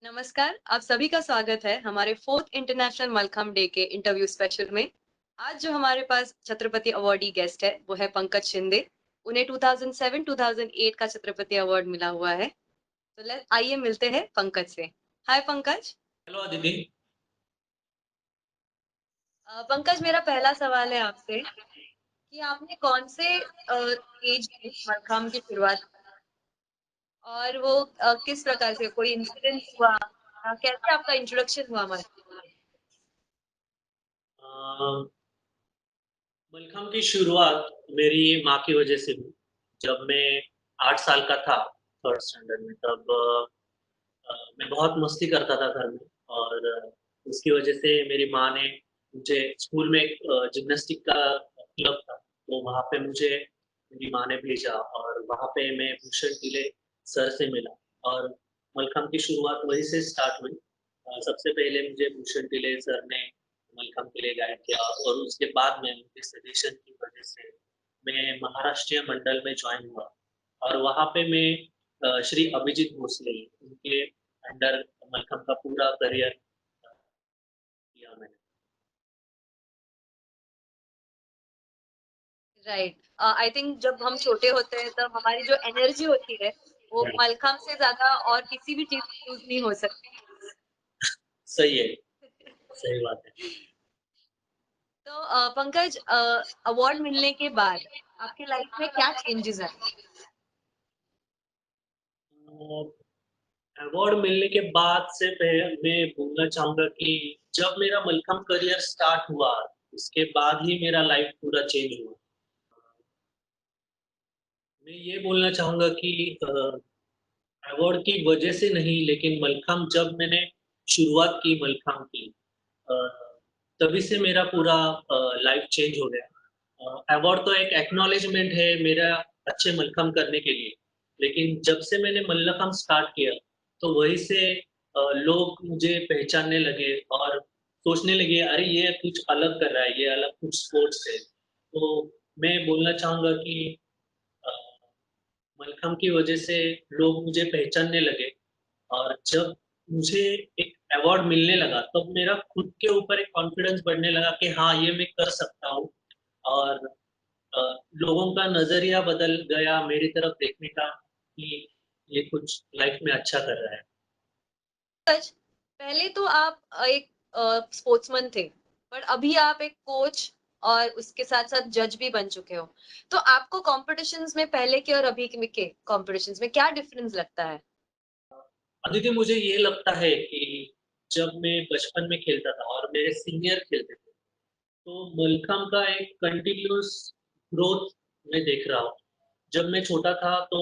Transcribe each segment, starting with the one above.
नमस्कार, आप सभी का स्वागत है हमारे 4th इंटरनेशनल मलखम्ब डे के इंटरव्यू स्पेशल में। आज जो हमारे पास छत्रपति अवॉर्डी गेस्ट है, वो है पंकज शिंदे। उन्हें 2007-2008 का छत्रपति अवार्ड मिला हुआ है। तो आइए मिलते हैं पंकज से। हाय पंकज। हेलो दीदी। पंकज, मेरा पहला सवाल है आपसे कि आपने कौन से एज में मलखम्ब की शुरुआत की और वो किस प्रकार से कोई इंसिडेंस हुआ? कैसे आपका इंट्रोडक्शन हुआ अ, मलखम्ब की शुरुआत मेरी माँ की वजह से हुई। जब मैं 8 साल का था, 3rd स्टैंडर्ड में, तब मैं बहुत मस्ती करता था घर में और उसकी वजह से मेरी माँ ने मुझे स्कूल में एक जिम्नास्टिक का क्लब था, तो वहाँ पे मुझे मेरी माँ ने भेजा और वहाँ पे मैं भूषण टिले सर से मिला और मलखम्ब की शुरुआत वहीं से स्टार्ट हुई। सबसे पहले मुझे भूषण टिले सर ने मलखम्ब के लिए गाइड किया और उसके बाद में उनके सजेशन की वजह से मैं महाराष्ट्रीय मंडल में जॉइन हुआ और वहाँ पे मैं श्री अभिजीत भोसले उनके अंडर मलखम्ब का पूरा करियर किया मैंने। राइट। आई थिंक जब हम छोटे होते हैं तब हमारी जो एनर्जी होती है वो राइट, मलखम्ब से ज्यादा और किसी भी चीज में यूज नहीं हो सकती। सही है, सही बात है। तो पंकज, अवार्ड मिलने के बाद आपके लाइफ में क्या चेंजेस आए? अवार्ड मिलने के बाद से मैं बोलना चाहूँगा कि जब मेरा मलखम्ब करियर स्टार्ट हुआ, उसके बाद ही मेरा लाइफ पूरा चेंज हुआ। मैं ये बोलना चाहूँगा कि अवार्ड की वजह से नहीं, लेकिन मलखम्ब जब मैंने शुरुआत की मलखम्ब की, अ, तभी से मेरा पूरा लाइफ चेंज हो गया। अवार्ड तो एक एक्नॉलेजमेंट है मेरा अच्छे मलखम्ब करने के लिए, लेकिन जब से मैंने मल्लखम्ब स्टार्ट किया, तो वहीं से लोग मुझे पहचानने लगे और सोचने लगे, अरे! ये कुछ अलग कर रहा है, ये अलग कुछ स्पोर्ट्स है। तो मैं बोलना चाहूँगा कि अ, मलखम्ब की वजह से लोग मुझे पहचानने लगे और जब मुझे एक अवार्ड मिलने लगा, तब मेरा खुद के ऊपर एक कॉन्फिडेंस बढ़ने लगा कि हाँ, ये मैं कर सकता हूँ और अ, लोगों का नज़रिया बदल गया मेरी तरफ देखने का कि ये कुछ लाइफ में अच्छा कर रहा है। पंकज, पहले तो आप एक स्पोर्ट्समैन थे, पर अभी आप एक कोच और उसके साथ साथ जज भी बन चुके हो। तो आपको कॉम्पिटिशन्स में पहले के और अभी के कॉम्पिटिशन्स में क्या डिफरेंस लगता है? अदिति, मुझे ये लगता है कि जब मैं बचपन में खेलता था और मेरे सीनियर खेलते थे, तो मलखम्ब का एक कंटिन्यूअस ग्रोथ मैं देख रहा हूँ। जब मैं छोटा था तो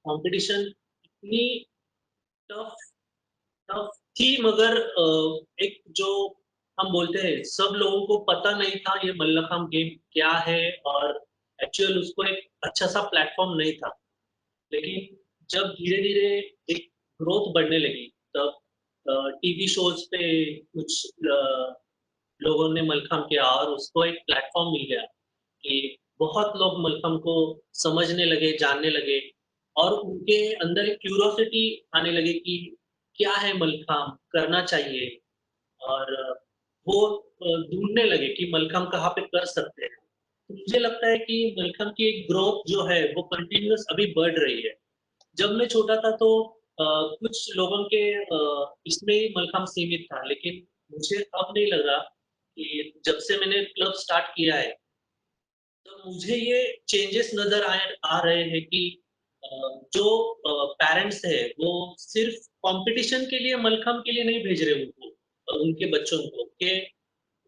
कॉम्पिटिशन इतनी टफ टफ थी, मगर एक जो हम बोलते हैं सब लोगों को पता नहीं था ये मल्लखम्ब गेम क्या है और एक्चुअल उसको एक अच्छा-सा प्लेटफ़ॉर्म नहीं था। लेकिन जब धीरे-धीरे एक ग्रोथ बढ़ने लगी, तब टीवी शोज़ पे कुछ लोगों ने मलखम्ब किया और उसको एक प्लेटफ़ॉर्म मिल गया कि बहुत लोग मलखम्ब को समझने लगे, जानने लगे और उनके अंदर एक क्यूरियोसिटी आने लगी कि क्या है मलखम्ब? करना चाहिए और वो ढूँढने लगे कि मलखम्ब कहाँ पे कर सकते हैं। तो मुझे लगता है कि मलखम्ब की एक ग्रोथ जो है वो कंटीन्यूअस अभी बढ़ रही है। जब मैं छोटा था तो कुछ लोगों के इसमें ही मलखम्ब सीमित था, लेकिन मुझे अब नहीं लग रहा कि जब से मैंने क्लब स्टार्ट किया है, तो मुझे ये चेंजेस नज़र आ रहे हैं कि अ, जो पेरेंट्स हैं, वो सिर्फ़ कॉम्पिटिशन के लिए, मलखम्ब के लिए नहीं भेज रहे उनको उनके बच्चों को कि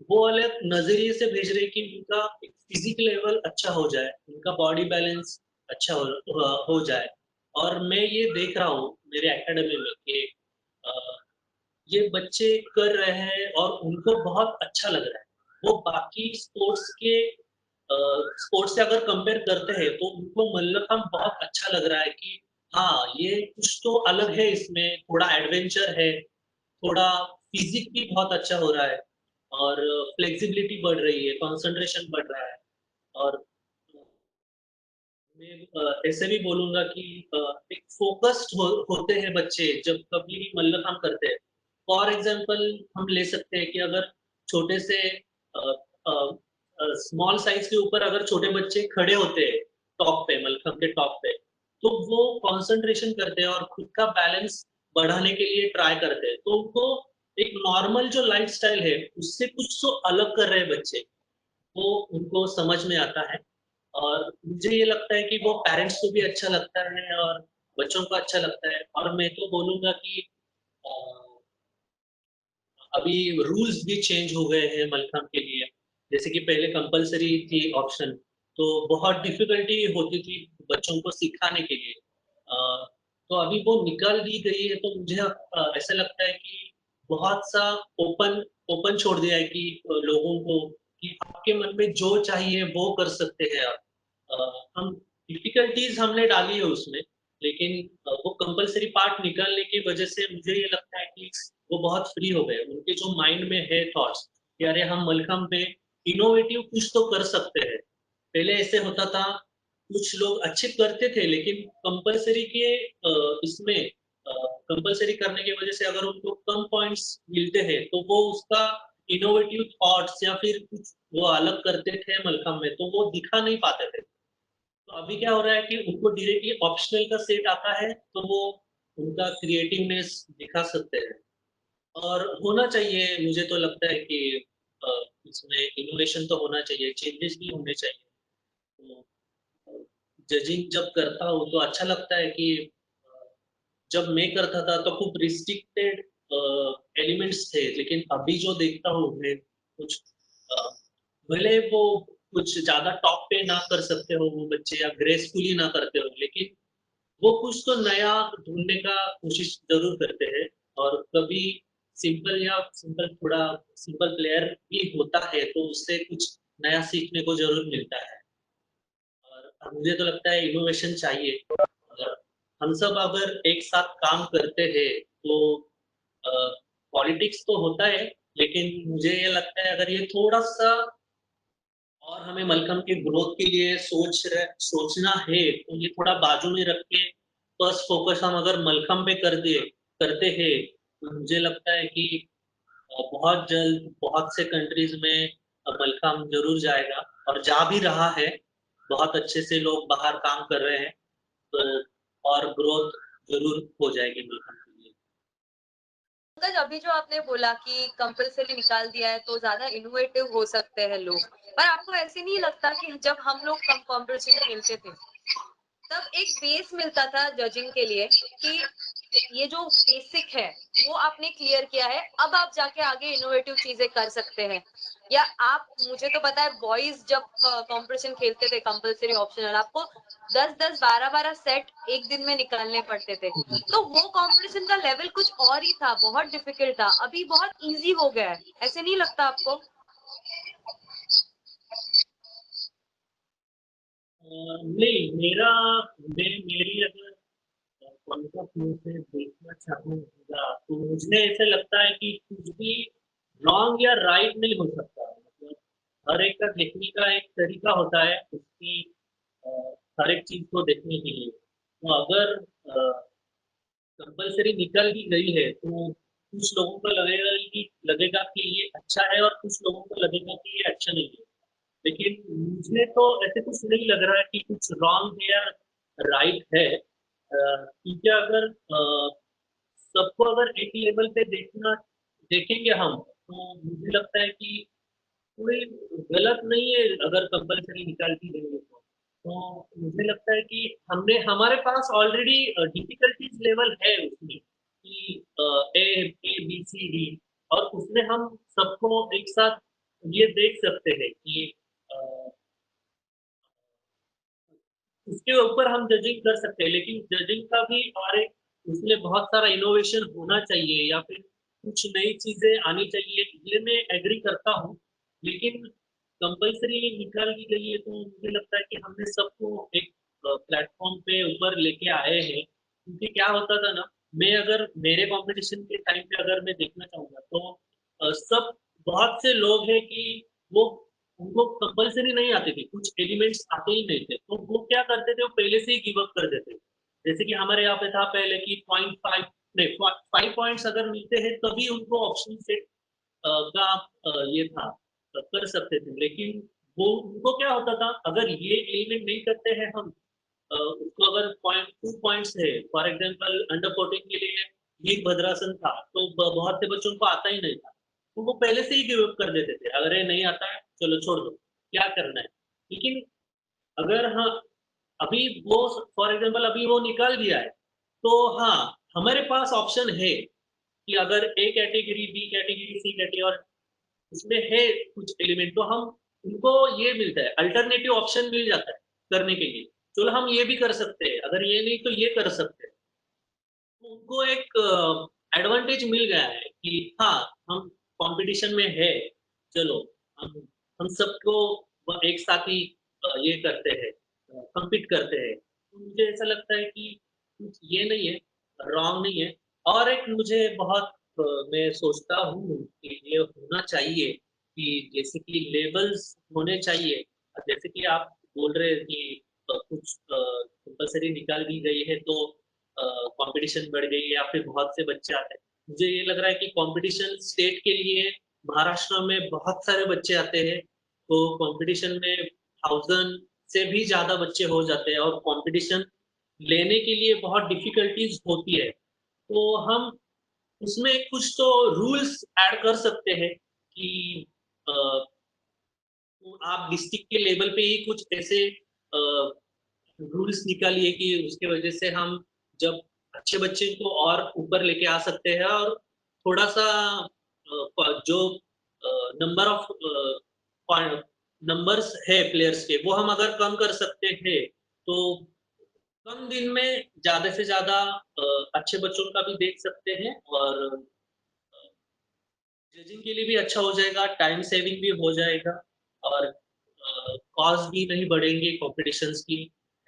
वो अलग नज़रिए से भेज रहे हैं कि उनका एक फ़िज़िक लेवल अच्छा हो जाए, उनका बॉडी बैलेंस अच्छा हो जाए। और मैं ये देख रहा हूँ मेरे एकेडमी में कि अ, ये बच्चे कर रहे हैं और उनको बहुत अच्छा लग रहा है। वो बाकी स्पोर्ट्स से अगर कंपेयर करते हैं तो उनको मल्लखम्ब बहुत अच्छा लग रहा है कि हाँ, ये कुछ तो अलग है इसमें, थोड़ा एडवेंचर है, थोड़ा फ़िज़िक भी बहुत अच्छा हो रहा है और फ्लेक्सिबिलिटी बढ़ रही है, कंसंट्रेशन बढ़ रहा है और मैं ऐसे भी बोलूँगा कि एक फ़ोकस्ड होते हैं बच्चे जब कभी भी मल्लखांब करते हैं। फॉर एग्ज़ाम्पल हम ले सकते हैं कि अगर छोटे से स्मॉल साइज़ के ऊपर अगर छोटे बच्चे खड़े होते हैं टॉप पे मलखंब के टॉप पे, तो वो कंसंट्रेशन करते हैं और खुद का बैलेंस बढ़ाने के लिए ट्राई करते हैं। तो उनको एक नॉर्मल जो लाइफ़स्टाइल है, उससे कुछ तो अलग कर रहे हैं बच्चे। वो उनको समझ में आता है और मुझे ये लगता है कि वो पेरेंट्स को भी अच्छा लगता है और बच्चों को अच्छा लगता है और मैं तो बोलूँगा कि अ, अभी रूल्स भी चेंज हो गए हैं मलखंब के लिए। जैसे कि पहले कंपल्सरी थी ऑप्शन, तो बहुत डिफ़िकल्टी होती थी बच्चों को सिखाने के लिए। तो अभी वो निकाल दी गई है तो मुझे ऐसा लगता है कि बहुत-सा ओपन ओपन छोड़ दिया है कि लोगों को कि आपके मन में जो चाहिए वो कर सकते हैं आप। हम डिफ़िकल्टीज़ हमने डाली है उसमें, लेकिन वो कंपल्सरी पार्ट निकालने की वजह से मुझे ये लगता है कि वो बहुत फ्री हो गए। उनके जो माइंड में है थॉट्स कि अरे हम मलखंब पे इनोवेटिव कुछ तो कर सकते हैं। पहले ऐसे होता था, कुछ लोग अच्छे करते थे लेकिन कंपल्सरी के इसमें कंपल्सरी करने की वजह से अगर उनको कम पॉइंट्स मिलते हैं, तो वो उसका इनोवेटिव थॉट्स या फिर कुछ वो अलग करते थे मलखंब में, तो वो दिखा नहीं पाते थे। तो अभी क्या हो रहा है कि उनको डायरेक्टली ऑप्शनल का सेट आता है, तो वो उनका क्रिएटिवनेस दिखा सकते हैं। और होना चाहिए मुझे तो लगता है कि अ, इसमें इनोवेशन तो होना चाहिए, चेंजेस भी होने चाहिए। तो जजिंग जब करता हूँ तो अच्छा लगता है कि जब मैं करता था तो खूब रिस्ट्रिक्टेड एलिमेंट्स थे, लेकिन अभी जो देखता हूँ मैं कुछ अ, भले वो कुछ ज़्यादा टॉप पे ना कर सकते हो वो बच्चे या ग्रेसफुली ना करते हो, लेकिन वो कुछ तो नया ढूँढने का कोशिश ज़रूर करते हैं और कभी सिंपल या सिंपल थोड़ा सिंपल प्लेयर भी होता है, तो उससे कुछ नया सीखने को ज़रूर मिलता है। और मुझे तो लगता है इनोवेशन चाहिए और हम सब अगर एक साथ काम करते हैं तो अ, पॉलिटिक्स तो होता है, लेकिन मुझे ये लगता है अगर ये थोड़ा-सा और हमें मलखम्ब के ग्रोथ के लिए सोचना है, तो ये थोड़ा बाजू में रख के बस फ़ोकस हम अगर मलखम्ब पे करते हैं, तो मुझे लगता है कि बहुत जल्द बहुत से कंट्रीज़ में मलखम्ब ज़रूर जाएगा और जा भी रहा है। बहुत अच्छे से लोग बाहर काम कर रहे हैं, तो और ग्रोथ ज़रूर हो जाएगी मलखम्ब के लिए। पंकज, अभी जो आपने बोला कि कंपल्सरी निकाल दिया है तो ज्यादा इनोवेटिव हो सकते हैं लोग, पर आपको ऐसे नहीं लगता कि जब हम लोग कम कॉम्पिटिशन खेलते थे तब एक बेस मिलता था जजिंग के लिए कि ये जो बेसिक है वो आपने क्लियर किया है, अब आप जाके आगे इनोवेटिव चीजें कर सकते हैं। या आप, मुझे तो पता है बॉयज जब कंपटीशन खेलते थे कंपलसरी ऑप्शनल, आपको 10-10 12-12 सेट एक दिन में निकालने पड़ते थे, तो वो कंपटीशन का लेवल कुछ और ही था, बहुत डिफिकल्ट था। अभी बहुत इजी हो गया है, ऐसे नहीं लगता आपको? नहीं, मेरी अगर पॉइंट ऑफ व्यू से देखना चाहूँगा, तो मुझे ऐसा लगता है कि कुछ भी रॉन्ग या राइट नहीं हो सकता। मतलब हर एक का देखने का एक तरीका होता है, उसकी अ, हर एक चीज़ को देखने के लिए। तो अगर कंपल्सरी निकल भी गई है, तो कुछ लोगों को लगेगा कि ये अच्छा है और कुछ लोगों को लगेगा कि ये अच्छा नहीं है। लेकिन मुझे तो ऐसे कुछ नहीं लग रहा है कि कुछ रॉन्ग है या राइट है। क्योंकि अगर सबको अगर एक लेवल पे देखेंगे हम, तो मुझे लगता है कि कोई गलत नहीं है अगर कंपल्सरी निकाल दी गई है तो। तो मुझे लगता है कि हमने हमारे पास ऑलरेडी डिफिकल्टीज़ लेवल है उसमें कि ए, बी, सी, डी और उसमें हम सबको एक साथ ये देख सकते हैं कि अ उसके ऊपर हम जजिंग कर सकते हैं, लेकिन जजिंग का भी और एक उसमें बहुत सारा इनोवेशन होना चाहिए या फिर कुछ नई चीज़ें आनी चाहिए, ये मैं एग्री करता हूँ। लेकिन कंपल्सरी निकाल दी गई है, तो मुझे लगता है कि हमने सबको एक प्लेटफ़ॉर्म पे ऊपर लेके आए हैं। क्योंकि क्या होता था ना, मैं अगर मेरे कॉम्पिटिशन के टाइम पे अगर मैं देखना चाहूँगा, तो सब बहुत से लोग हैं कि वो उनको कंपल्सरी नहीं आती थी, कुछ एलिमेंट्स आते ही नहीं थे, तो वो क्या करते थे, वो पहले से ही गिव अप कर देते थे। जैसे कि हमारे यहाँ पे था पहले कि 0.5 नहीं 5 पॉइंट्स अगर मिलते हैं तभी उनको ऑप्शन सेट का ये था कर सकते थे, लेकिन वो उनको क्या होता था, अगर ये एलिमेंट नहीं करते हैं हम उसको अगर 2 पॉइंट्स है, फॉर एग्जांपल अंडर 14 के लिए वीर भद्रासन था, तो बहुत से बच्चों को आता ही नहीं था, तो वो पहले से ही गिव अप कर देते थे, अगर ये नहीं आता है चलो छोड़ दो, क्या करना है। लेकिन अगर हाँ अभी वो फॉर एग्जांपल अभी वो निकाल दिया है, तो हाँ हमारे पास ऑप्शन है कि अगर A category, B category, C category और उसमें है कुछ एलिमेंट, तो हम उनको ये मिलता है, अल्टरनेटिव ऑप्शन मिल जाता है करने के लिए, चलो हम ये भी कर सकते हैं, अगर ये नहीं तो ये कर सकते हैं। तो उनको एक एडवांटेज मिल गया है कि हाँ हम कंपटीशन में है, चलो हम हम सबको एक साथ ही ये करते हैं, compete करते हैं। तो मुझे ऐसा लगता है कि कुछ ये नहीं है, रॉन्ग नहीं है। और एक मुझे बहुत मैं सोचता हूँ कि ये होना चाहिए कि जैसे कि लेवल्स होने चाहिए। जैसे कि आप बोल रहे हैं कि कुछ कंपल्सरी निकाल दी गई है तो कंपटीशन बढ़ गई है या फिर बहुत से बच्चे आते हैं। मुझे ये लग रहा है कि कंपटीशन स्टेट के लिए महाराष्ट्र में बहुत सारे बच्चे आते हैं, तो कंपटीशन में 1000 से भी ज़्यादा बच्चे हो जाते हैं और कंपटीशन लेने के लिए बहुत डिफिकल्टीज होती है। तो हम उसमें कुछ तो रूल्स ऐड कर सकते हैं कि अ, तो आप डिस्ट्रिक्ट के लेवल पे ही कुछ ऐसे रूल्स निकालिए कि उसके वजह से हम जब अच्छे बच्चे को और ऊपर लेके आ सकते हैं और थोड़ा सा जो नंबर ऑफ नंबर्स है प्लेयर्स के वो हम अगर कम कर सकते हैं तो कम दिन में ज्यादा से ज्यादा अच्छे बच्चों का भी देख सकते हैं और जजिंग के लिए भी अच्छा हो जाएगा, टाइम सेविंग भी हो जाएगा और कॉस्ट भी नहीं बढ़ेंगे कॉम्पिटिशन्स की,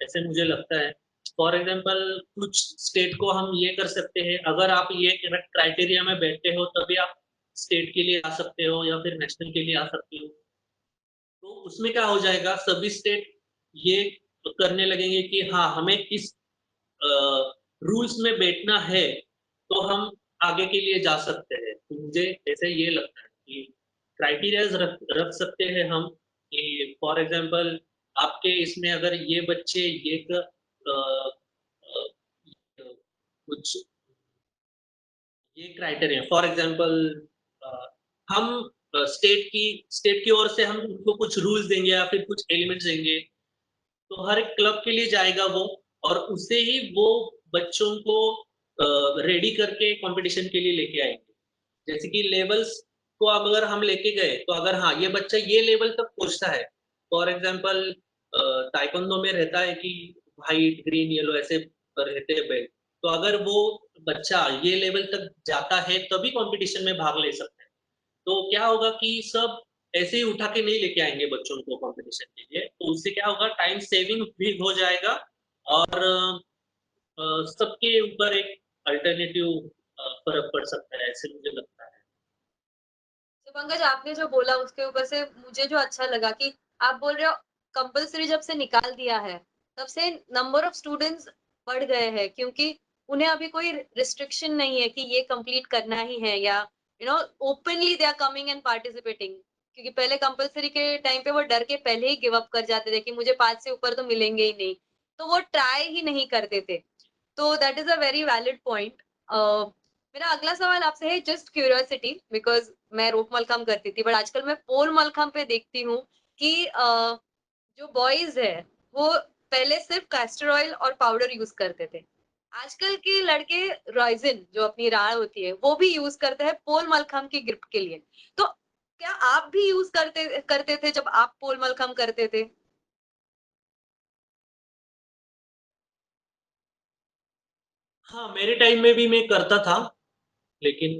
ऐसे मुझे लगता है। फॉर एग्जांपल कुछ स्टेट को हम ये कर सकते हैं, अगर आप ये क्राइटेरिया में बैठते हो तभी आप स्टेट के लिए आ सकते हो या फिर नेशनल के लिए आ सकते हो। तो उसमें क्या हो जाएगा, सभी स्टेट ये करने लगेंगे कि हाँ हमें इस रूल्स में बैठना है तो हम आगे के लिए जा सकते हैं। तो मुझे ऐसे ये लगता है कि क्राइटेरियाज रख सकते हैं हम कि फॉर एग्जांपल आपके इसमें अगर ये बच्चे ये कुछ ये क्राइटेरिया फॉर एग्जांपल हम स्टेट की ओर से हम उनको कुछ रूल्स देंगे या फिर कुछ एलिमेंट्स देंगे, तो हर एक क्लब के लिए जाएगा वो और उससे ही वो बच्चों को रेडी करके कंपटीशन के लिए लेके आएंगे। जैसे कि लेवल्स को अब अगर हम लेके गए तो अगर हाँ ये बच्चा ये लेवल तक पहुंचता है, फॉर एग्जांपल ताइक्वांडो में रहता है कि व्हाइट ग्रीन येलो ऐसे रहते हैं बेल्ट, तो अगर वो बच्चा ये लेवल तक जाता है तभी कंपटीशन में भाग ले सकता है। तो क्या होगा कि सब ऐसे ही उठा के नहीं लेके आएंगे बच्चों को कंपटीशन के लिए, तो उससे क्या होगा टाइम सेविंग भी हो जाएगा और सबके ऊपर एक अल्टरनेटिव फर्क पड़ सकता है, ऐसे मुझे लगता है। तो पंकज आपने जो बोला उसके ऊपर से मुझे जो अच्छा लगा कि आप बोल रहे हो कंपल्सरी जब से निकाल दिया है तब से नंबर ऑफ स्टूडेंट्स बढ़ गए हैं क्योंकि उन्हें अभी कोई रिस्ट्रिक्शन नहीं है कि ये कंप्लीट करना ही है या openly they are coming and participating. क्योंकि पहले कंपल्सरी के टाइम पे वो डर के पहले ही गिव अप कर जाते थे कि मुझे 5 से ऊपर तो मिलेंगे ही नहीं, तो वो ट्राई ही नहीं करते थे। तो that is a very valid point. मेरा अगला सवाल आपसे है जस्ट क्यूरियोसिटी बिकॉज मैं रोप मलखम करती थी बट आजकल मैं पोल मलखम पे देखती हूँ कि जो बॉयज है वो पहले सिर्फ कैस्टर ऑयल और पाउडर यूज करते थे। आजकल के लड़के रॉइजिन जो अपनी राड़ होती है वो भी यूज करते हैं पोल मलखम की ग्रिप के लिए। तो क्या आप भी यूज करते करते थे जब आप पोल मलखम करते थे? हाँ मेरे टाइम में भी मैं करता था, लेकिन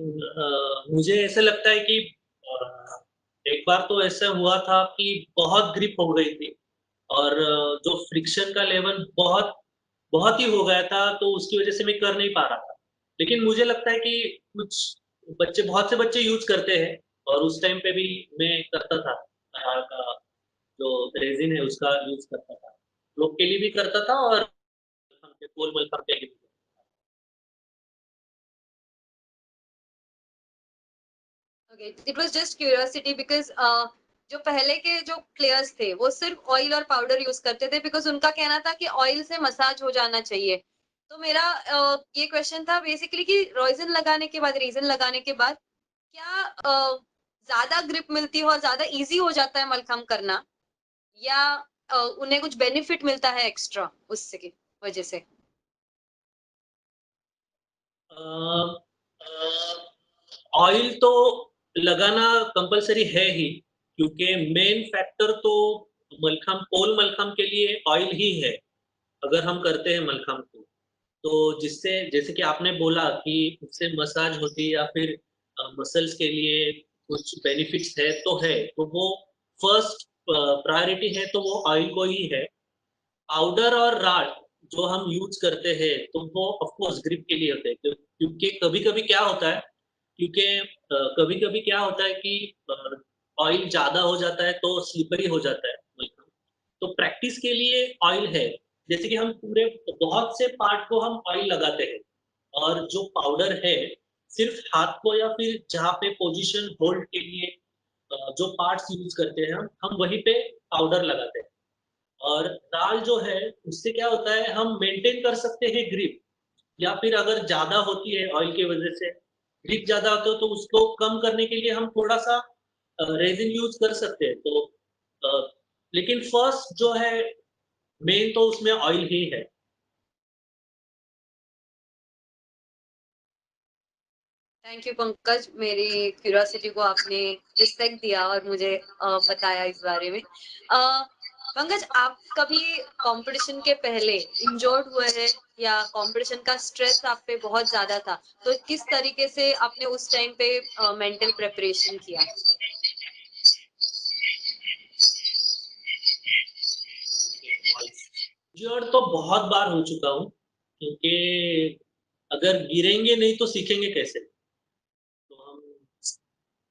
मुझे ऐसा लगता है कि एक बार तो ऐसा हुआ था कि बहुत ग्रिप हो गई थी और जो फ्रिक्शन का लेवल बहुत बहुत ही हो गया था, तो उसकी वजह से मैं कर नहीं पा रहा था। लेकिन मुझे लगता है कि कुछ बच्चे बहुत से बच्चे यूज करते हैं और उस टाइम पे भी मैं करता था। अनार का जो रेज़िन है उसका यूज़ करता था। लोग के लिए भी करता था और मलखम के पोल मलखम के लिए भी। Okay, it was just curiosity because जो पहले के जो प्लेयर्स थे वो सिर्फ ऑयल और पाउडर यूज करते थे बिकॉज़ उनका कहना था कि ऑयल से मसाज हो जाना चाहिए। तो मेरा ये क्वेश्चन था बेसिकली कि रीजन लगाने के बाद क्या ज्यादा ग्रिप मिलती है और ज्यादा इजी हो जाता है मलखम करना, या उन्हें कुछ बेनिफिट मिलता है एक्स्ट्रा उससे की वजह से? अ, ऑयल तो लगाना कंपल्सरी है ही, क्योंकि मेन फैक्टर तो मलखम पोल मलखम के लिए ऑयल ही है, अगर हम करते हैं मलखम को। तो जिससे जैसे कि आपने बोला कि उससे मसाज होती है या फिर मसल्स के लिए कुछ बेनिफिट्स है, तो है। तो वो फर्स्ट प्रायोरिटी है तो वो ऑयल को ही है। पाउडर और राल जो हम यूज़ करते हैं, तो वो ऑफ कोर्स ग्रिप के लिए होते हैं, क्योंकि कभी-कभी क्या होता है, क्योंकि कभी-कभी क्या होता है कि ऑयल ज़्यादा हो जाता है तो स्लिपरी हो जाता है मलखम। तो प्रैक्टिस के लिए ऑयल है। जैसे कि हम पूरे बहुत से पार्ट को हम ऑयल लगाते हैं और जो पाउडर है, सिर्फ़ हाथ को या फिर जहाँ पे पोज़ीशन होल्ड के लिए जो पार्ट्स यूज़ करते हैं हम वहीं पे पाउडर लगाते हैं। और दाल जो है, उससे क्या होता है, हम मेंटेन कर सकते हैं ग्रिप, या फिर अगर ज़्यादा होती है ऑयल की वज़ह से, ग्रिप ज़्यादा होता है तो उसको कम करने के लिए हम थोड़ा-सा रेज़िन यूज़ कर सकते हैं। तो अ, लेकिन फर्स्ट जो है, मेन तो उसमें ऑयल ही है। थैंक यू पंकज, मेरी क्यूरियोसिटी को आपने रिस्पेक्ट दिया और मुझे बताया इस बारे में। पंकज, आप कभी कंपटीशन के पहले इंजर्ड हुए हैं या कंपटीशन का स्ट्रेस आप पे बहुत ज्यादा था, तो किस तरीके से आपने उस टाइम पे मेंटल प्रिपरेशन किया? इंजर्ड तो बहुत बार हो चुका हूँ, क्योंकि अगर गिरेंगे नहीं तो सीखेंगे कैसे? तो हम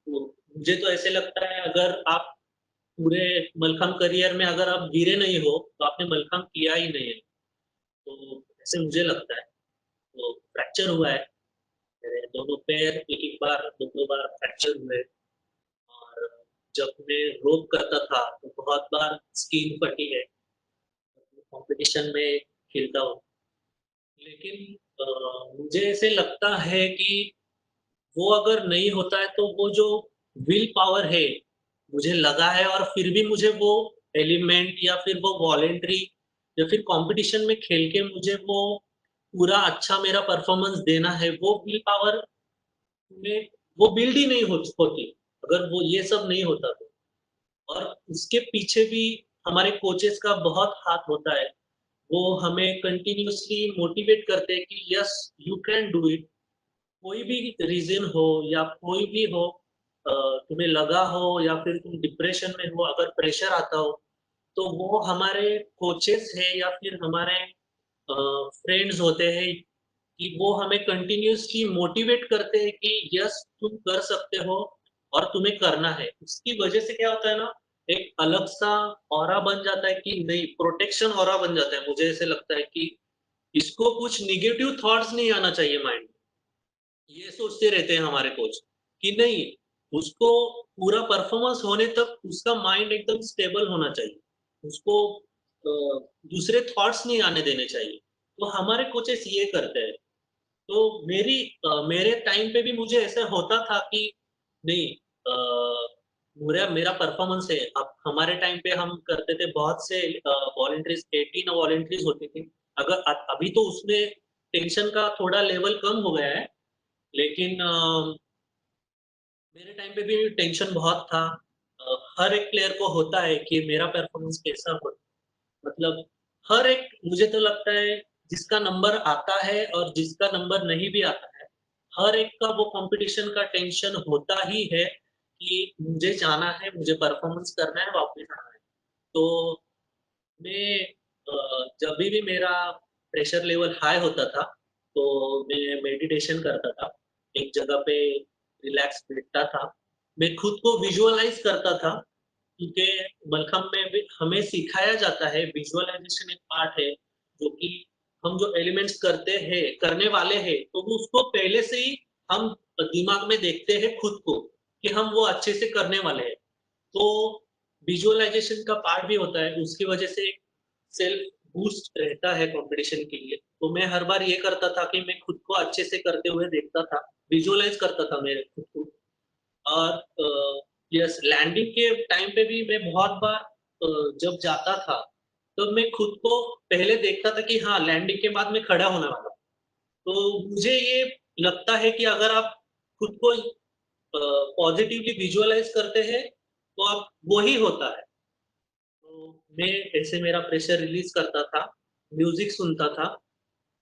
तो मुझे तो ऐसे लगता है, अगर आप पूरे मलखम करियर में अगर आप गिरे नहीं हो, तो आपने मलखम किया ही नहीं है। तो ऐसे मुझे लगता है। तो फ्रैक्चर हुआ है, मेरे दोनों पैर एक-एक बार, 2-2 बार फ्रैक्चर हुए। और जब मैं रोप करता था, तो बहुत बार स्किन फटी है, कॉम्पिटिशन में खेलता हूँ। लेकिन मुझे ऐसे लगता है कि वो अगर नहीं होता है तो वो जो विल पावर है, मुझे लगा है, और फिर भी मुझे वो एलिमेंट या फिर वो वॉलंटरी या फिर कॉम्पिटिशन में खेल के मुझे वो पूरा अच्छा मेरा परफॉर्मेंस देना है, वो विल पावर में वो बिल्ड ही नहीं होती, अगर वो ये सब नहीं होता तो। और उसके पीछे भी हमारे कोचेस का बहुत हाथ होता है। वो हमें कंटिन्यूअसली मोटिवेट करते हैं कि yes, you can do it. कोई भी रीज़न हो या कोई भी हो, तुम्हें लगा हो या फिर तुम डिप्रेशन में हो, अगर प्रेशर आता हो, तो वो हमारे कोचेस हैं या फिर हमारे फ्रेंड्स होते हैं, कि वो हमें कंटिन्यूअसली मोटिवेट करते हैं कि यस, तुम कर सकते हो और तुम्हें करना है। उसकी वजह से क्या होता है ना, एक अलग-सा ऑरा बन जाता है, कि नहीं, प्रोटेक्शन ऑरा बन जाता है। मुझे ऐसे लगता है कि इसको कुछ नेगेटिव थॉट्स नहीं आना चाहिए माइंड में। ये सोचते रहते हैं हमारे कोच कि नहीं, उसको पूरा परफॉर्मेंस होने तक उसका माइंड एकदम स्टेबल होना चाहिए। उसको दूसरे थॉट्स नहीं आने देने चाहिए। तो हमारे कोचेस ये करते हैं। तो मेरे टाइम पे भी मुझे ऐसा होता था कि नहीं, मेरा मेरा परफॉर्मेंस है। अब हमारे टाइम पे हम करते थे बहुत से वॉलंटरीज़, 18 वॉलंटरीज़ होती थी। अगर अभी तो उसमें टेंशन का थोड़ा लेवल कम हो गया है। लेकिन मेरे टाइम पे भी टेंशन बहुत था। हर एक प्लेयर को होता है कि मेरा परफॉर्मेंस कैसा हो, मतलब हर एक, मुझे तो लगता है, जिसका नंबर आता है और जिसका नंबर नहीं भी आता है, हर एक का वो कॉम्पिटिशन का टेंशन होता ही है कि मुझे जाना है, मुझे परफॉर्मेंस करना है, वापस आना है। तो मैं जभी भी मेरा प्रेशर लेवल हाई होता था, तो मैं मेडिटेशन करता था। एक जगह पे रिलैक्स बैठता था। मैं खुद को विजुअलाइज़ करता था क्योंकि मलखम्ब में भी हमें सिखाया जाता है, विजुअलाइजेशन एक पार्ट है, जो कि हम जो एलिमेंट्स करने वाले हैं, तो वो उसको पहले से ही हम दिमाग में देखते हैं खुद को, कि हम वो अच्छे से करने वाले हैं। तो विजुअलाइजेशन का पार्ट भी होता है, उसकी वजह से सेल्फ बूस्ट रहता है कॉम्पिटिशन के लिए। तो मैं हर बार ये करता था कि मैं खुद को अच्छे से करते हुए देखता था, विजुअलाइज़ करता था मेरे खुद को। और यस, लैंडिंग के टाइम पे भी मैं बहुत बार जब जाता था, तो मैं खुद को पहले देखता था कि हाँ, लैंडिंग के बाद मैं खड़ा होने वाला हूँ। तो मुझे ये लगता है कि अगर आप खुद को पॉज़िटिवली विजुअलाइज़ करते हैं, तो आप वो ही होता है। तो मैं ऐसे मेरा प्रेशर रिलीज़ करता था, म्यूज़िक सुनता था,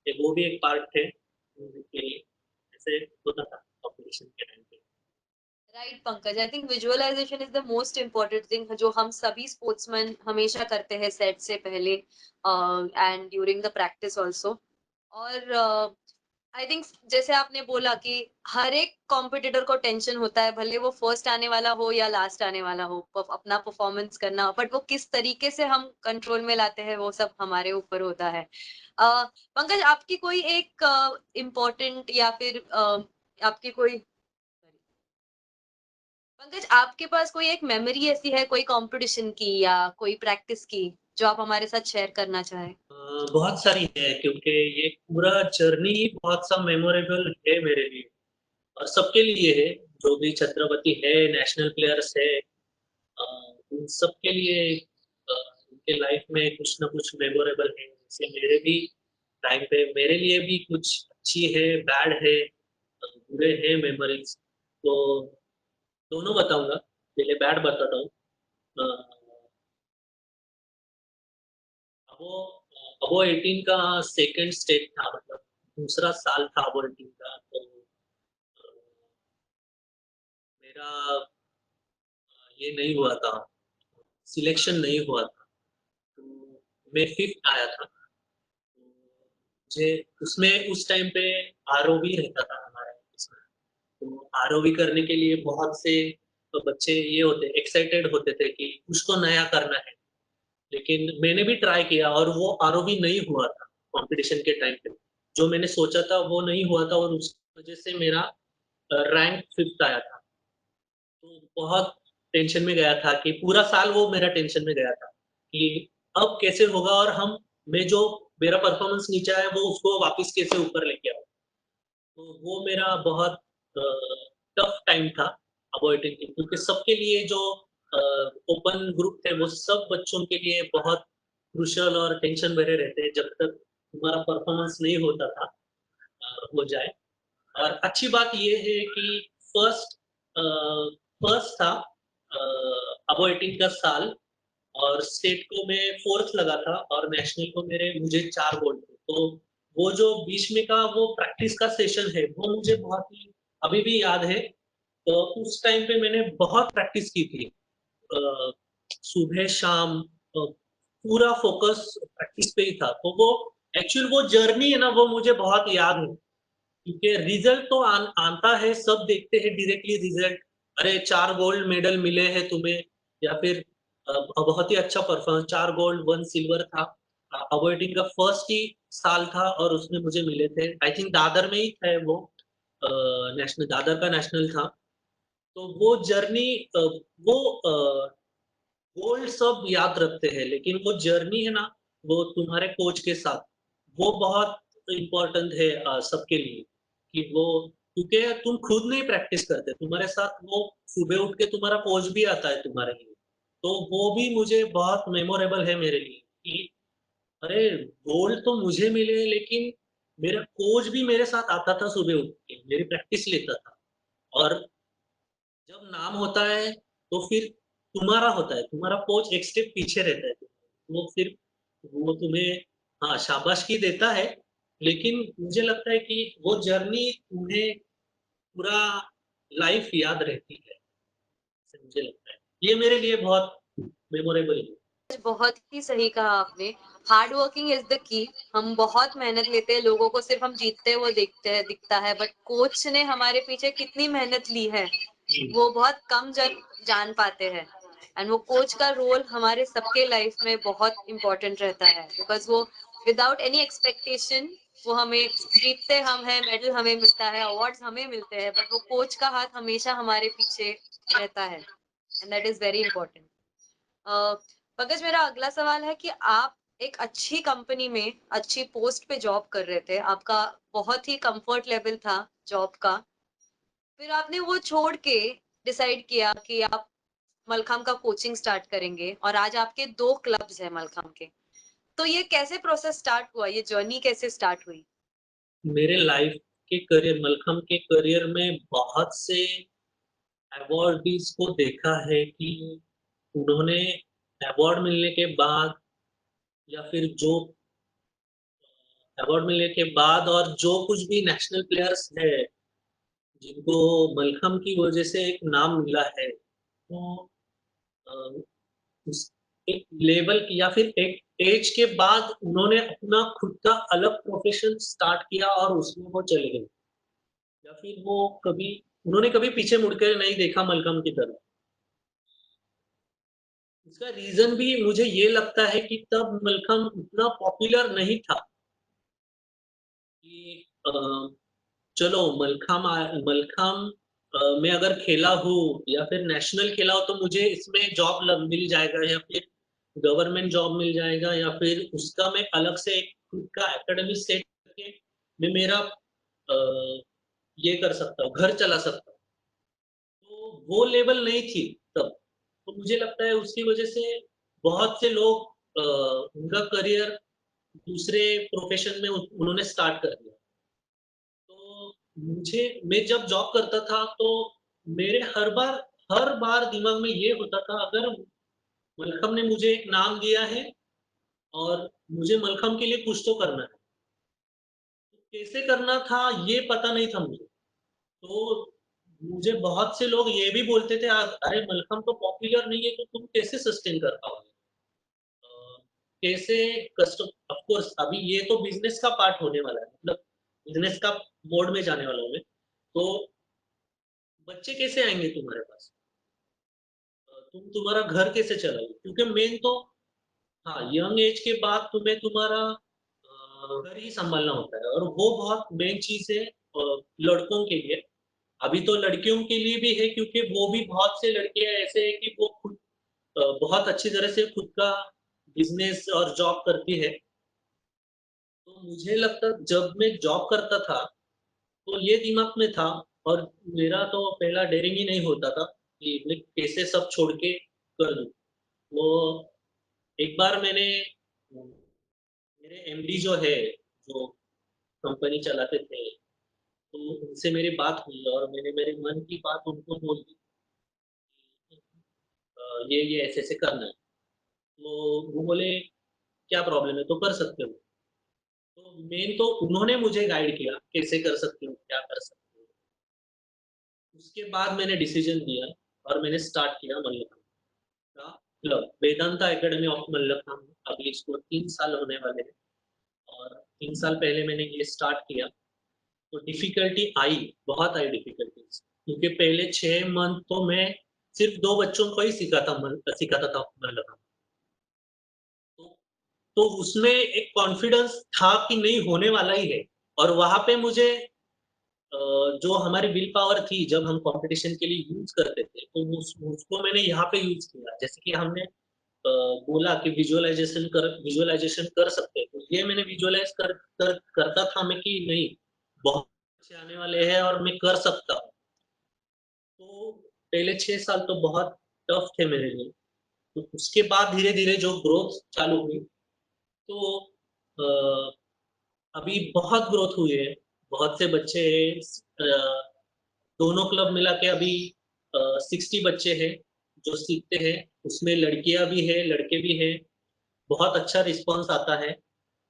ये वो भी एक पार्ट थे म्यूज़िक के लिए, ऐसे होता था कॉम्पिटिशन के टाइम पे। Right Pankaj, I think visualization is the most important thing जो हम सभी स्पोर्ट्समैन हमेशा करते हैं सेट से पहले and during the practice also. और आई थिंक जैसे आपने बोला कि हर एक कॉम्पिटिटर को टेंशन होता है, भले वो फर्स्ट आने वाला हो या लास्ट आने वाला हो, अपना परफॉर्मेंस करना, बट वो किस तरीके से हम कंट्रोल में लाते हैं वो सब हमारे ऊपर होता है। पंकज, आपकी कोई एक इम्पोर्टेंट या फिर आपकी कोई पंकज, आपके पास कोई एक मेमोरी ऐसी है कोई कंपटीशन की या कोई प्रैक्टिस की जो आप हमारे साथ शेयर करना चाहें? बहुत सारी है, क्योंकि ये पूरा जर्नी ही बहुत सा मेमोरेबल है मेरे लिए और सबके लिए है, जो भी छत्रपति है, नेशनल प्लेयर्स है, अ, उन सबके लिए उनके लाइफ में कुछ ना कुछ मेमोरेबल है। जैसे मेरे भी टाइम पे मेरे लिए भी कुछ अच्छी है, बैड है, बुरे हैं मेमोरीज़। तो दोनों बताऊँगा, पहले बैड बताता हूँ। अ, अबो अबो 18 का सेकंड स्टेट था, मतलब दूसरा साल था अबो 18 का, तो मेरा ये नहीं हुआ था, सिलेक्शन नहीं हुआ था, तो मैं 5th आया था। तो मुझे उसमें उस टाइम पे आरओवी रहता था हमारे इसमें, तो आरओवी करने के लिए बहुत से तो बच्चे ये होते एक्साइटेड होते थे कि कुछ तो नया करना है। लेकिन मैंने भी ट्राई किया और वो आरओवी नहीं हुआ था कॉम्पिटिशन के टाइम पे। जो मैंने सोचा था वो नहीं हुआ था और उस वज़ह से मेरा रैंक 5th आया था। तो बहुत टेंशन में गया था कि पूरा साल वो मेरा टेंशन में गया था कि अब कैसे होगा और मैं जो मेरा परफ़ॉर्मेंस नीचे आया वो उसको वापस कैसे ऊपर लेके आऊँ। तो वो मेरा बहुत अ, टफ टाइम था अवॉइडिंग के, क्योंकि सबके लिए जो अ, ओपन ग्रुप थे वो सब बच्चों के लिए बहुत क्रूशियल और टेंशन भरे रहते हैं जब तक तुम्हारा परफॉर्मेंस नहीं होता था हो जाए। और अच्छी बात ये है कि फर्स्ट अ, फर्स्ट था अबो 18 का साल और स्टेट को मैं 4th लगा था और नेशनल को मुझे 4 गोल्ड थे। तो वो जो बीच में का वो प्रैक्टिस का सेशन है, वो मुझे बहुत ही अभी भी याद है। तो उस टाइम पे मैंने बहुत प्रैक्टिस की थी। अ, सुबह-शाम पूरा फ़ोकस प्रैक्टिस पे ही था। तो वो एक्चुअल वो जर्नी है ना, वो मुझे बहुत याद है। क्योंकि रिज़ल्ट तो आता है, सब देखते हैं डायरेक्टली रिज़ल्ट, अरे 4 गोल्ड मेडल मिले हैं तुम्हें या फिर बहुत ही अच्छा परफ़ॉर्मेंस 4 गोल्ड, 1 सिल्वर था। अवॉइडिंग का फर्स्ट ही साल था और उसमें मुझे मिले थे। आई थिंक दादर में ही है वो नेशनल दादर का नेशनल था। तो वो जर्नी वो गोल्ड सब याद रखते हैं, लेकिन वो जर्नी है ना, वो तुम्हारे कोच के साथ, वो बहुत इम्पोर्टेंट है सबके लिए कि वो क्योंकि तुम खुद नहीं प्रैक्टिस करते, तुम्हारे साथ वो सुबह उठ के तुम्हारा कोच भी आता है तुम्हारे लिए। तो वो भी मुझे बहुत मेमोरेबल है मेरे लिए कि अरे! गोल्ड तो मुझे मिले लेकिन मेरा कोच भी मेरे साथ आता था सुबह उठ के, मेरी प्रैक्टिस लेता था और जब नाम होता है, तो फिर तुम्हारा होता है, तुम्हारा कोच एक स्टेप पीछे रहता है। वो फिर वो तुम्हें हाँ, शाबाशी देता है, लेकिन मुझे लगता है कि वो जर्नी तुम्हें पूरा लाइफ़ याद रहती है, ऐसा मुझे लगता है। ये मेरे लिए बहुत मेमोरेबल है। बहुत ही सही कहा आपने। Hard working is the key. हम बहुत मेहनत लेते हैं, लोगों को सिर्फ हम जीतते हुए देखते हैं दिखता है, बट कोच ने हमारे पीछे कितनी मेहनत ली है जी, वो बहुत कम जन जान पाते हैं। एंड वो कोच का रोल हमारे सबके लाइफ में बहुत इम्पोर्टेंट रहता है, बिकॉज वो विदाउट एनी एक्सपेक्टेशन वो हमें जीतते हम हैं, मेडल हमें मिलता है, अवार्ड्स हमें मिलते हैं, बट वो कोच का हाथ हमेशा हमारे पीछे रहता है, and that is very important. Pankaj, मेरा अगला सवाल है कि आप एक अच्छी कंपनी में अच्छी पोस्ट पे जॉब कर रहे थे, आपका बहुत ही कंफर्ट लेवल था जॉब का, फिर आपने वो छोड़ के डिसाइड किया कि आप मलखाम का कोचिंग स्टार्ट करेंगे, और आज आपके 2 क्लब्स हैं मलखाम के। तो ये कैसे प्रोसेस स्टार्ट हुआ, ये जर्नी कैसे स्टार्ट हुई? मेरे लाइफ के करियर मलखम के करियर में बहुत से अवॉर्डीज को देखा है कि उन्होंने अवार्ड मिलने के बाद या फिर जो अवार्ड मिलने के बाद और जो कुछ भी नेशनल प्लेयर्स है जिनको मलखम की वजह से एक नाम मिला है, तो अ, उस एक लेवल की या फिर एक एज के बाद उन्होंने अपना खुद का अलग प्रोफेशन स्टार्ट किया और उसमें वो चले गए, या फिर वो कभी उन्होंने कभी पीछे मुड़ के नहीं देखा मलखम की तरफ। इसका रीज़न भी मुझे ये लगता है कि तब मलखम उतना पॉपुलर नहीं था कि चलो मलखम में अगर खेला हूँ या फिर नेशनल खेला हो तो मुझे इसमें जॉब मिल जाएगा, या फिर गवर्नमेंट जॉब मिल जाएगा, या फिर उसका मैं अलग से एक खुद का एकेडमी सेट करके मैं मेरा ये कर सकता हूँ, घर चला सकता हूँ। तो वो लेवल नहीं थी तब। तो मुझे लगता है उसकी वजह से बहुत से लोग उनका करियर दूसरे प्रोफेशन में उन्होंने स्टार्ट कर दिया। तो मैं जब जॉब करता था तो मेरे हर बार दिमाग में ये होता था, अगर मलखम ने मुझे एक नाम दिया है और मुझे मलखम के लिए कुछ तो करना है। तो कैसे करना था ये पता नहीं था मुझे। तो मुझे बहुत से लोग ये भी बोलते थे, अरे मलखम तो पॉपुलर नहीं है तो तुम कैसे सस्टेन कर पाओगे? अ, कैसे कस्टम ऑफ कोर्स अभी ये तो बिज़नेस का पार्ट होने वाला है, मतलब बिज़नेस का मोड में जाने वाला हूँ मैं। तो बच्चे कैसे आएँगे तुम्हारे पास? तुम तुम्हारा घर कैसे चलाओगे? क्योंकि मेन तो हाँ, यंग एज के बाद तुम्हें तुम्हारा घर ही सँभालना होता है, और वो बहुत मेन चीज़ है लड़कों के लिए। अभी तो लड़कियों के लिए भी है, क्योंकि वो भी बहुत से लड़कियाँ ऐसे हैं कि वो खुद बहुत अच्छी तरह से खुद का बिज़नेस और जॉब करती है। तो मुझे लगता जब मैं जॉब करता था, तो ये दिमाग में था, और मेरा तो पहला डेयरिंग ही नहीं होता था कि मैं कैसे सब छोड़ के कर दूँ। वो एक बार मेरे एमडी जो है, जो कंपनी चलाते थे, तो उनसे मेरी बात हुई और मैंने मेरे मन की बात उनको बोल दी कि ये ऐसे-ऐसे करना है। तो वो बोले, "क्या प्रॉब्लम है? तो कर सकते हो।" तो मेन तो उन्होंने मुझे गाइड किया, कैसे कर सकते हो, क्या कर सकते हो। उसके बाद मैंने डिसीजन लिया और मैंने स्टार्ट किया मल्लखंब का club, Vedanta academy of mallakhamb. अभी इसको 3 साल होने वाले हैं, और 3 साल पहले मैंने ये स्टार्ट किया। तो डिफ़िकल्टी आई, बहुत आई डिफ़िकल्टीज़, क्योंकि पहले 6 मंथ तो मैं सिर्फ़ 2 बच्चों को ही सिखाता था मल्लखंब। तो तो उसमें एक कॉन्फिडेंस था कि नहीं होने वाला ही है, और वहाँ पे मुझे अ, जो हमारी विल पावर थी जब हम कॉम्पिटिशन के लिए यूज़ करते थे, तो उसको मैंने यहाँ पे यूज़ किया। जैसे कि हमने बोला कि विज़ुअलाइज़ेशन कर सकते हैं, तो ये मैंने विज़ुअलाइज़ करता था मैं कि नहीं, बहुत अच्छे आने वाले हैं और मैं कर सकता हूँ। तो पहले 6 साल तो बहुत टफ थे मेरे लिए। तो उसके बाद धीरे-धीरे जो ग्रोथ चालू हुई, तो अ, अभी बहुत ग्रोथ हुई है। बहुत से बच्चे दोनों क्लब मिला के अभी 60 बच्चे हैं जो सीखते हैं। उसमें लड़कियाँ भी हैं, लड़के भी हैं। बहुत अच्छा रिस्पॉन्स आता है,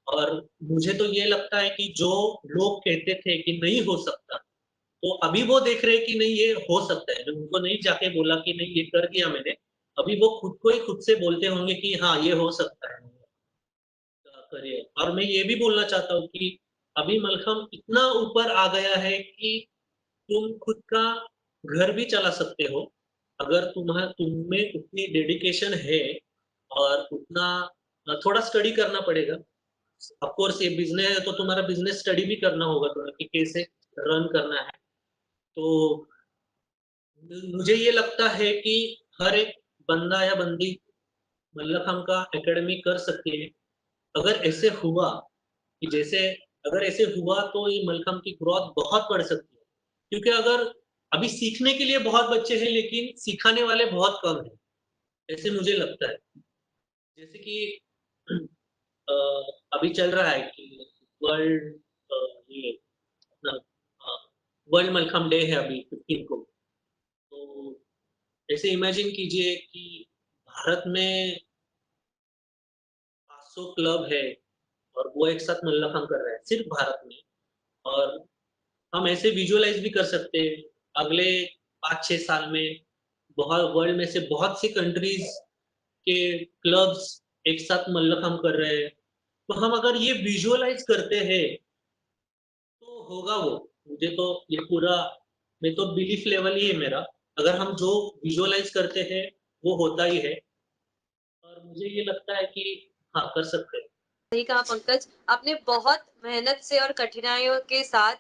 और मुझे तो ये लगता है कि जो लोग कहते थे कि नहीं हो सकता, तो अभी वो देख रहे हैं कि नहीं, ये हो सकता है। मैं उनको नहीं जाके बोला कि नहीं, ये कर दिया मैंने। अभी वो खुद को ही खुद से बोलते होंगे कि हाँ, ये हो सकता है। करिए, और मैं ये भी बोलना चाहता हूँ कि अभी मलखम इतना ऊपर आ गया है कि तुम खुद का घर भी चला सकते हो, अगर तुम में उतनी डेडिकेशन है और उतना थोड़ा स्टडी करना पड़ेगा। ऑफ कोर्स ये बिज़नेस है तो तुम्हारा बिज़नेस स्टडी भी करना होगा थोड़ा कि कैसे रन करना है। तो मुझे ये लगता है कि हर एक बंदा या बंदी मल्लखंब का एकेडमी कर सकती है। अगर ऐसे हुआ कि जैसे अगर ऐसे हुआ तो ये मलखम्ब की ग्रोथ बहुत बढ़ सकती है। क्योंकि अगर अभी सीखने के लिए बहुत बच्चे हैं लेकिन सिखाने वाले बहुत कम हैं, ऐसे मुझे लगता है। जैसे कि अ, अभी चल रहा है कि वर्ल्ड ये अपना वर्ल्ड मलखम्ब डे है अभी 15 को। तो ऐसे इमेजिन कीजिए कि भारत में 500 क्लब है और वो एक साथ मल्लखम्ब कर रहे हैं, सिर्फ भारत में। और हम ऐसे विजुअलाइज़ भी कर सकते हैं, अगले 5-6 साल में बहुत वर्ल्ड में से बहुत सी कंट्रीज़ के क्लब्स एक साथ मल्लखम्ब कर रहे हैं। तो हम अगर ये विजुअलाइज़ करते हैं, तो होगा वो। मुझे तो ये पूरा मैं तो बिलीफ लेवल ही है मेरा। अगर हम जो विजुअलाइज़ करते हैं, वो होता ही है और मुझे ये लगता है कि हाँ, कर सकते हैं। सही कहा पंकज, आपने बहुत मेहनत से और कठिनाइयों के साथ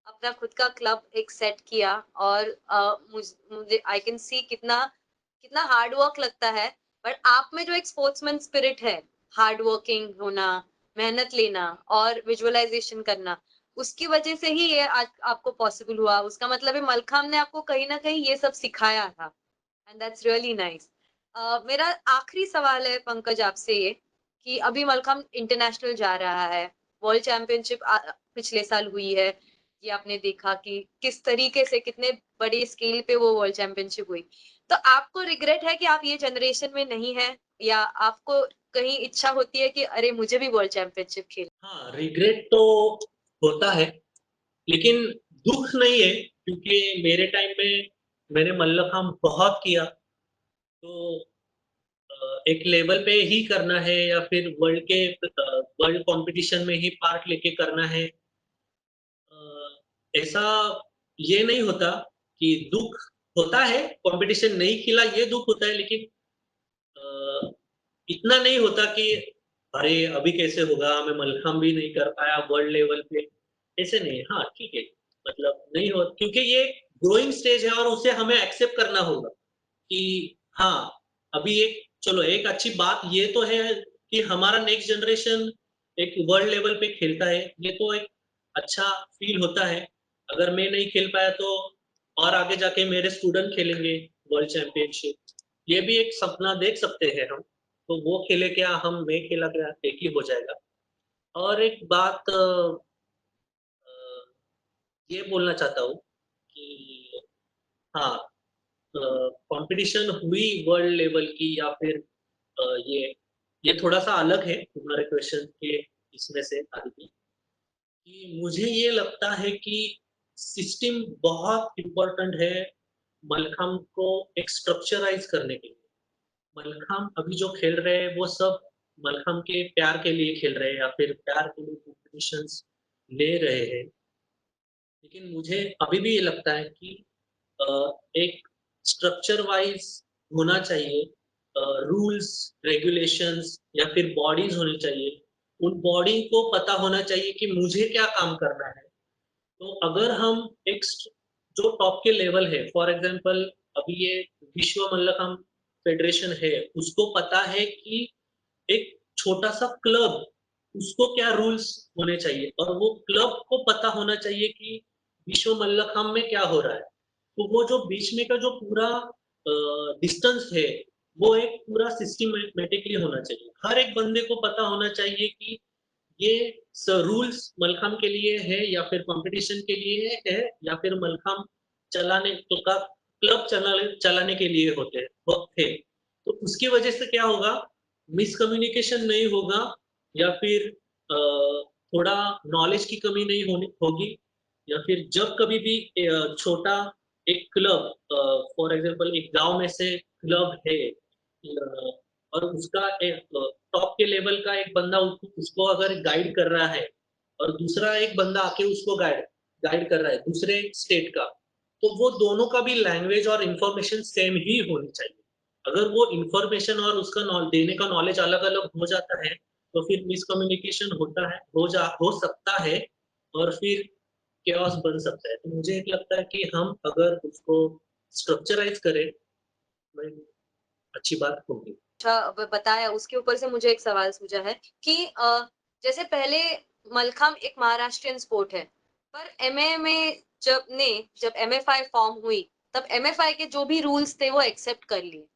अपना खुद का क्लब एक सेट किया और मुझे आई कैन सी कितना कितना हार्ड वर्क लगता है। बट आप में जो एक स्पोर्ट्समैन स्पिरिट है, हार्ड वर्किंग होना, मेहनत लेना और विजुअलाइजेशन करना, उसकी वजह से ही ये आज आपको पॉसिबल हुआ। उसका मतलब है मलखाम ने आपको कहीं ना कहीं ये सब सिखाया था, एंड दैट्स रियली नाइस। मेरा आखिरी सवाल है पंकज आपसे ये कि अभी मलखम इंटरनेशनल जा रहा है, वर्ल्ड चैंपियनशिप पिछले साल हुई है, ये आपने देखा कि किस तरीके से कितने बड़े स्केल पे वो वर्ल्ड चैंपियनशिप हुई। तो आपको रिग्रेट है कि आप ये जनरेशन में नहीं है, या आपको कहीं इच्छा होती है कि अरे मुझे भी वर्ल्ड चैंपियनशिप खेल। हाँ, रिग्रेट तो होता है, लेकिन दुःख नहीं है क्योंकि मेरे टाइम में मैंने मल्लखम्ब बहुत किया। तो एक लेवल पे ही करना है या फिर वर्ल्ड कॉम्पिटिशन में ही पार्ट लेके करना है। ऐसा ये नहीं होता कि दुःख होता है, कॉम्पिटिशन नहीं खेला ये दुःख होता है, लेकिन अ, इतना नहीं होता कि अरे अभी कैसे होगा, मैं मलखम्ब भी नहीं कर पाया वर्ल्ड लेवल पे, ऐसे नहीं। हाँ ठीक है, मतलब नहीं हो क्योंकि ये ग्रोइंग स्टेज है और उसे हमें एक्सेप्ट करना होगा कि हाँ, अभी एक चलो एक अच्छी बात ये तो है कि हमारा नेक्स्ट जनरेशन एक वर्ल्ड लेवल पे खेलता है, ये तो एक अच्छा फील होता है। अगर मैं नहीं खेल पाया तो और आगे जाके मेरे स्टूडेंट खेलेंगे वर्ल्ड चैंपियनशिप, ये भी एक सपना देख सकते हैं हम। तो वो खेले क्या, हम मैं खेला क्या, एक ही हो जाएगा। और एक बात ये बोलना चाहता हूँ कि हाँ, कंपटीशन हुई वर्ल्ड लेवल की या फिर ये थोड़ा-सा अलग है तुम्हारे क्वेश्चन के इसमें से आदि कि मुझे ये लगता है कि सिस्टम बहुत इम्पोर्टेंट है मलखम्ब को एक स्ट्रक्चराइज़ करने के लिए। मलखम्ब अभी जो खेल रहे हैं वो सब मलखम्ब के प्यार के लिए खेल रहे हैं या फिर प्यार के लिए कॉम्पिटिशन्स ले रहे हैं। लेकिन मुझे अभी भी ये लगता है कि एक स्ट्रक्चर वाइज़ होना चाहिए, रूल्स, रेगुलेशंस या फिर बॉडीज़ होनी चाहिए। उन बॉडी को पता होना चाहिए कि मुझे क्या काम करना है। तो अगर हम एक जो टॉप के लेवल है, फॉर एग्जांपल अभी ये विश्व मल्लखम्ब फेडरेशन है, उसको पता है कि एक छोटा-सा क्लब, उसको क्या रूल्स होने चाहिए और वो क्लब को पता होना चाहिए कि विश्व मल्लखम्ब में क्या हो रहा है। तो वो जो बीच में का जो पूरा डिस्टेंस है, वो एक पूरा सिस्टमैटिकली होना चाहिए। हर एक बंदे को पता होना चाहिए कि ये रूल्स मलखम्ब के लिए है या फिर कंपटीशन के लिए है या फिर मलखम्ब चलाने तो का क्लब चलाने के लिए थे। तो उसकी वजह से क्या होगा, मिसकम्युनिकेशन नहीं होगा या फिर थोड़ा नॉलेज की कमी नहीं होगी या फिर जब कभी भी छोटा एक क्लब, फॉर एग्जांपल एक गांव में से क्लब है, और उसका एक टॉप के लेवल का एक बंदा उसको अगर गाइड कर रहा है और दूसरा एक बंदा आके उसको गाइड गाइड कर रहा है दूसरे स्टेट का, तो वो दोनों का भी लैंग्वेज और इन्फॉर्मेशन सेम ही होनी चाहिए। अगर वो इन्फॉर्मेशन और उसका देने का नॉलेज अलग-अलग हो जाता है, तो फिर मिसकम्युनिकेशन होता है, हो सकता है और फिर केओस बन सकता है। तो मुझे एक लगता है कि हम अगर उसको स्ट्रक्चराइज़ करें, वही अच्छी बात होगी। अच्छा बताया उसके ऊपर से मुझे एक सवाल सूझा है कि जैसे पहले मलखम्ब एक महाराष्ट्रियन स्पोर्ट है पर एमए में जब एमएफआई फॉर्म हुई तब एमएफआई के जो भी रूल्स थे वो एक्सेप्ट कर लिए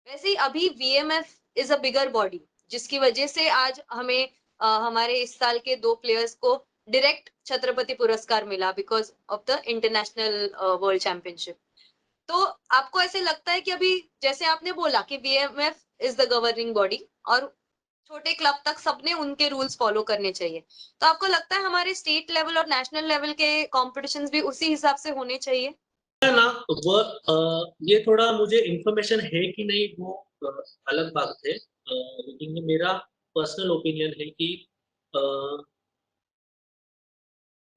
वैसे ही अभी वीएमएफ इज अ बिगर बॉडी जिसकी वजह से आज हमें हमारे इस साल के 2 प्लेयर्स को डायरेक्ट छत्रपति पुरस्कार मिला because of the international world championship तो आपको ऐसे लगता है कि अभी जैसे आपने बोला कि वीएमएफ इज द गवर्निंग बॉडी और छोटे क्लब तक सबने उनके रूल्स फॉलो करने चाहिए तो आपको लगता है हमारे स्टेट लेवल और नेशनल लेवल के कॉम्पिटिशन्स भी उसी हिसाब से होने चाहिए है ना, वो ये थोड़ा मुझे इन्फॉर्मेशन है कि नहीं वो अलग बात है। लेकिन ये मेरा पर्सनल ओपिनियन है कि अ,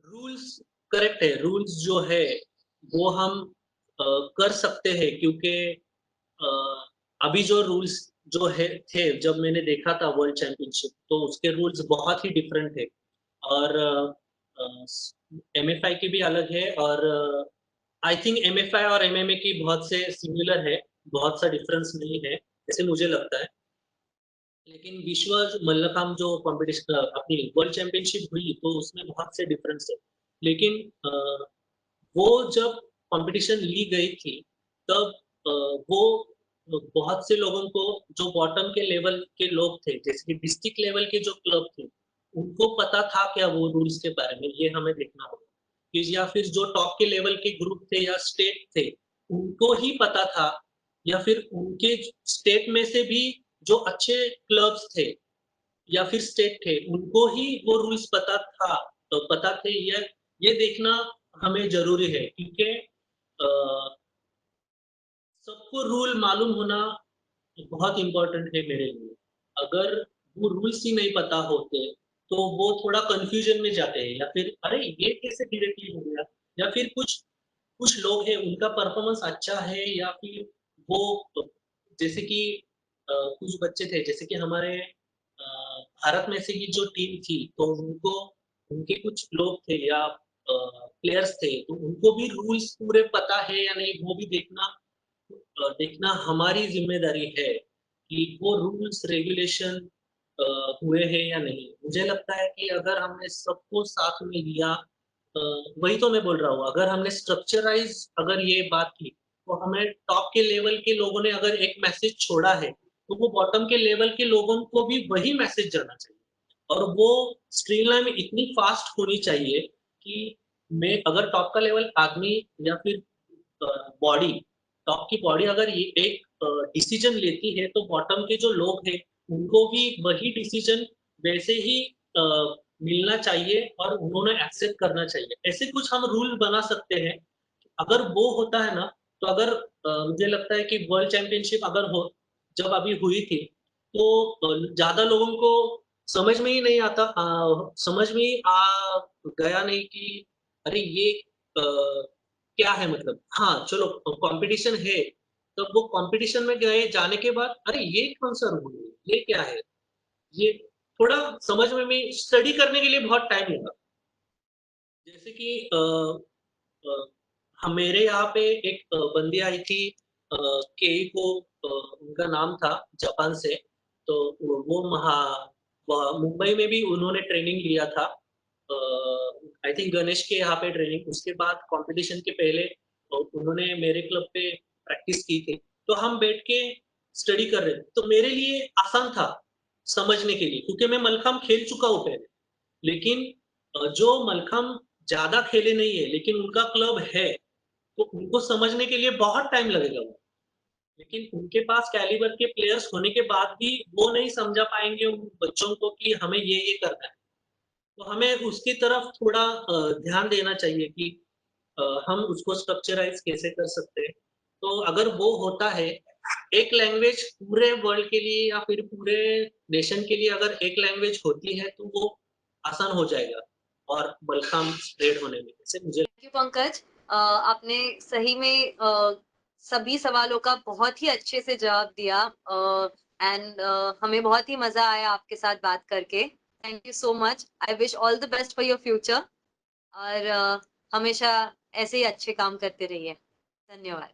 रूल्स करेक्ट है, रूल्स जो है वो हम कर सकते हैं क्योंकि अ, अभी जो रूल्स जो है थे जब मैंने देखा था वर्ल्ड चैंपियनशिप तो उसके रूल्स बहुत ही डिफरेंट थे और एमएफआई के भी अलग है और आई थिंक एमएफआई और एमएमए की बहुत से सिमिलर है, बहुत सा डिफरेंस नहीं है, ऐसे मुझे लगता है। लेकिन विश्व मल्लखांब जो कॉम्पिटिशन अपनी वर्ल्ड चैंपियनशिप हुई तो उसमें बहुत से डिफरेंस है। लेकिन वो जब कॉम्पिटिशन ली गई थी तब वो बहुत से लोगों को जो बॉटम के लेवल के लोग थे, जैसे कि डिस्ट्रिक्ट लेवल के जो क्लब थे, उनको पता था क्या वो रूल्स के बारे में, ये हमें देखना होगा। कि या फिर जो टॉप के लेवल के ग्रुप थे या स्टेट थे, उनको ही पता था या फिर उनके स्टेट में से भी जो अच्छे क्लब्स थे या फिर स्टेट थे, उनको ही वो रूल्स पता था पता थे ये देखना हमें ज़रूरी है क्योंकि अ, सबको रूल मालूम होना बहुत इम्पोर्टेंट है मेरे लिए। अगर वो रूल्स ही नहीं पता होते, तो वो थोड़ा कन्फ्यूज़न में जाते हैं या फिर अरे! ये कैसे डायरेक्टली हो गया? या फिर कुछ कुछ लोग हैं उनका परफ़ॉर्मेंस अच्छा है या फिर वो जैसे कि कुछ बच्चे थे जैसे कि हमारे भारत में से ही जो टीम थी तो उनको उनके कुछ लोग थे या प्लेयर्स थे तो उनको भी रूल्स पूरे पता है या नहीं वो भी देखना हमारी ज़िम्मेदारी है कि वो रूल्स रेगुलेशन हुए हैं या नहीं। मुझे लगता है कि अगर हमने सबको साथ में लिया वही तो मैं बोल रहा हूँ, अगर हमने स्ट्रक्चराइज़ अगर ये बात की, तो हमें टॉप के लेवल के लोगों ने अगर एक मैसेज छोड़ा है, तो वो बॉटम के लेवल के लोगों को भी वही मैसेज जाना चाहिए। और वो स्ट्रीमलाइन इतनी फास्ट होनी चाहिए कि मैं अगर टॉप का लेवल आदमी या फिर बॉडी टॉप की बॉडी अगर ये एक डिसीजन लेती है तो बॉटम के जो लोग हैं उनको भी वही डिसीजन वैसे ही अ, मिलना चाहिए और उन्होंने एक्सेप्ट करना चाहिए। ऐसे कुछ हम रूल बना सकते हैं। अगर वो होता है ना तो अगर मुझे लगता है कि वर्ल्ड चैंपियनशिप अगर हो जब अभी हुई थी तो ज़्यादा लोगों को समझ में ही नहीं आता समझ में ही आ गया नहीं कि अरे ये क्या है मतलब? हाँ, चलो कॉम्पिटिशन है, तब वो कॉम्पिटिशन में गए जाने के बाद अरे ये कौन-सा रूल है? ये क्या है? ये थोड़ा समझ में भी स्टडी करने के लिए बहुत टाइम लगा। जैसे कि अ, मेरे यहाँ पे एक बंदी आई थी केइको उनका नाम था जापान से, तो वो मुंबई में भी उन्होंने ट्रेनिंग लिया था। आई थिंक गणेश के यहाँ पे ट्रेनिंग उसके बाद कॉम्पिटिशन के पहले उन्होंने मेरे क्लब पे प्रैक्टिस की थी। तो हम बैठ के स्टडी कर रहे थे। तो मेरे लिए आसान था समझने के लिए क्योंकि मैं मलखांब खेल चुका हूँ पहले। लेकिन जो मलखांब ज़्यादा खेले नहीं है लेकिन उनका क्लब है, तो उनको समझने के लिए बहुत टाइम लगेगा वो। लेकिन उनके पास कैलिबर के प्लेयर्स होने के बाद भी वो नहीं समझा पाएँगे उन बच्चों को कि हमें ये करना है। तो हमें उसकी तरफ थोड़ा ध्यान देना चाहिए कि हम उसको स्ट्रक्चराइज़ कैसे कर सकते हैं। तो अगर वो होता है, एक लैंग्वेज पूरे वर्ल्ड के लिए या फिर पूरे नेशन के लिए अगर एक लैंग्वेज होती है, तो वो आसान हो जाएगा और मलखाम स्प्रेड होने में। जैसे मुझे थैंक यू पंकज आपने सही में सभी सवालों का बहुत ही अच्छे से जवाब दिया एंड हमें बहुत ही मजा आया आपके साथ बात करके। Thank you so much. I wish all the best for your future और हमेशा ऐसे ही अच्छे काम करते रहिए। धन्यवाद।